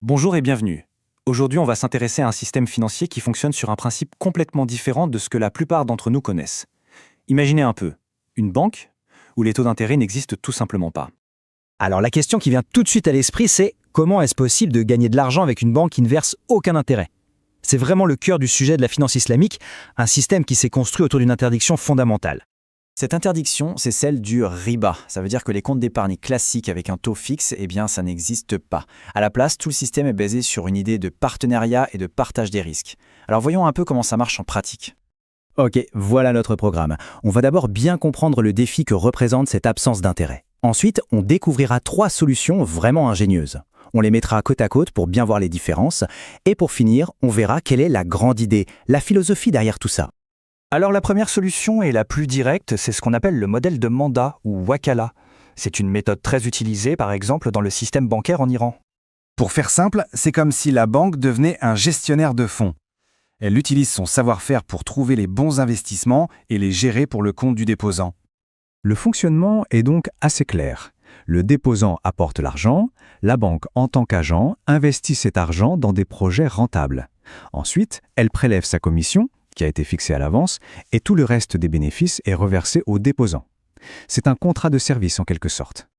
Bonjour et bienvenue. Aujourd'hui, on va s'intéresser à un système financier qui fonctionne sur un principe complètement différent de ce que la plupart d'entre nous connaissent. Imaginez un peu, une banque où les taux d'intérêt n'existent tout simplement pas. Alors la question qui vient tout de suite à l'esprit, c'est comment est-ce possible de gagner de l'argent avec une banque qui ne verse aucun intérêt? C'est vraiment le cœur du sujet de la finance islamique, un système qui s'est construit autour d'une interdiction fondamentale. Cette interdiction, c'est celle du riba. Ça veut dire que les comptes d'épargne classiques avec un taux fixe, ça n'existe pas. À la place, tout le système est basé sur une idée de partenariat et de partage des risques. Alors voyons un peu comment ça marche en pratique. Ok, voilà notre programme. On va d'abord bien comprendre le défi que représente cette absence d'intérêt. Ensuite, on découvrira 3 solutions vraiment ingénieuses. On les mettra côte à côte pour bien voir les différences. Et pour finir, on verra quelle est la grande idée, la philosophie derrière tout ça. Alors la première solution et la plus directe, c'est ce qu'on appelle le modèle de mandat ou wakala. C'est une méthode très utilisée par exemple dans le système bancaire en Iran. Pour faire simple, c'est comme si la banque devenait un gestionnaire de fonds. Elle utilise son savoir-faire pour trouver les bons investissements et les gérer pour le compte du déposant. Le fonctionnement est donc assez clair. Le déposant apporte l'argent, la banque en tant qu'agent investit cet argent dans des projets rentables. Ensuite, elle prélève sa commission, qui a été fixée à l'avance, et tout le reste des bénéfices est reversé au déposant. C'est un contrat de service en quelque sorte.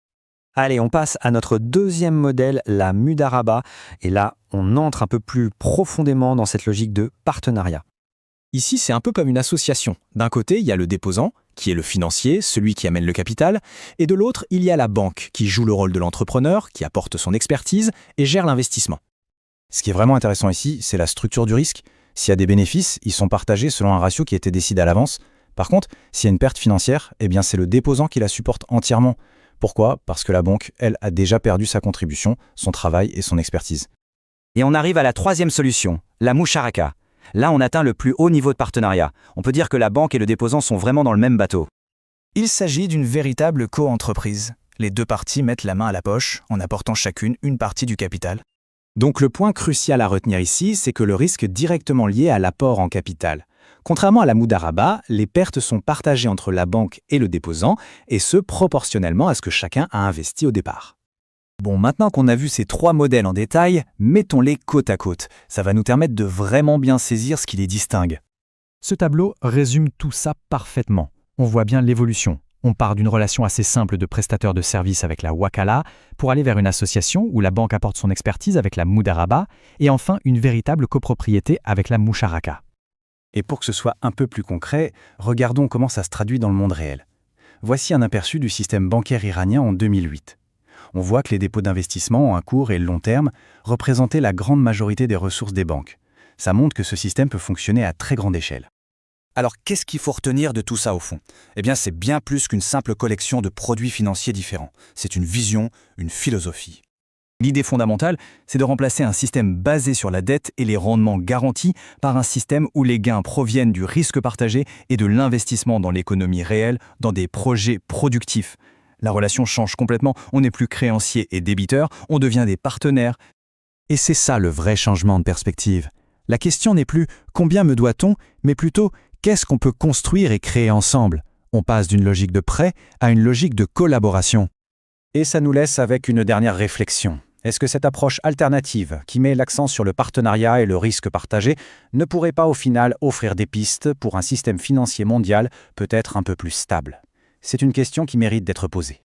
Allez, on passe à notre deuxième modèle, la mudaraba. Et là, on entre un peu plus profondément dans cette logique de partenariat. Ici, c'est un peu comme une association. D'un côté, il y a le déposant, qui est le financier, celui qui amène le capital, et de l'autre, il y a la banque, qui joue le rôle de l'entrepreneur, qui apporte son expertise et gère l'investissement. Ce qui est vraiment intéressant ici, c'est la structure du risque. S'il y a des bénéfices, ils sont partagés selon un ratio qui a été décidé à l'avance. Par contre, s'il y a une perte financière, c'est le déposant qui la supporte entièrement. Pourquoi ? Parce que la banque, elle, a déjà perdu sa contribution, son travail et son expertise. Et on arrive à la troisième solution, la musharaka. Là, on atteint le plus haut niveau de partenariat. On peut dire que la banque et le déposant sont vraiment dans le même bateau. Il s'agit d'une véritable co-entreprise. Les deux parties mettent la main à la poche en apportant chacune une partie du capital. Donc le point crucial à retenir ici, c'est que le risque est directement lié à l'apport en capital. Contrairement à la mudaraba, les pertes sont partagées entre la banque et le déposant, et ce proportionnellement à ce que chacun a investi au départ. Bon, maintenant qu'on a vu ces 3 modèles en détail, mettons-les côte à côte. Ça va nous permettre de vraiment bien saisir ce qui les distingue. Ce tableau résume tout ça parfaitement. On voit bien l'évolution. On part d'une relation assez simple de prestataire de services avec la wakala pour aller vers une association où la banque apporte son expertise avec la mudaraba et enfin une véritable copropriété avec la musharaka. Et pour que ce soit un peu plus concret, regardons comment ça se traduit dans le monde réel. Voici un aperçu du système bancaire iranien en 2008. On voit que les dépôts d'investissement à court et long terme représentaient la grande majorité des ressources des banques. Ça montre que ce système peut fonctionner à très grande échelle. Alors qu'est-ce qu'il faut retenir de tout ça au fond ? C'est bien plus qu'une simple collection de produits financiers différents. C'est une vision, une philosophie. L'idée fondamentale, c'est de remplacer un système basé sur la dette et les rendements garantis par un système où les gains proviennent du risque partagé et de l'investissement dans l'économie réelle, dans des projets productifs. La relation change complètement, on n'est plus créancier et débiteur, on devient des partenaires. Et c'est ça le vrai changement de perspective. La question n'est plus « combien me doit-on ?», mais plutôt « qu'est-ce qu'on peut construire et créer ensemble ?» On passe d'une logique de prêt à une logique de collaboration. Et ça nous laisse avec une dernière réflexion. Est-ce que cette approche alternative, qui met l'accent sur le partenariat et le risque partagé, ne pourrait pas au final offrir des pistes pour un système financier mondial peut-être un peu plus stable ? C'est une question qui mérite d'être posée.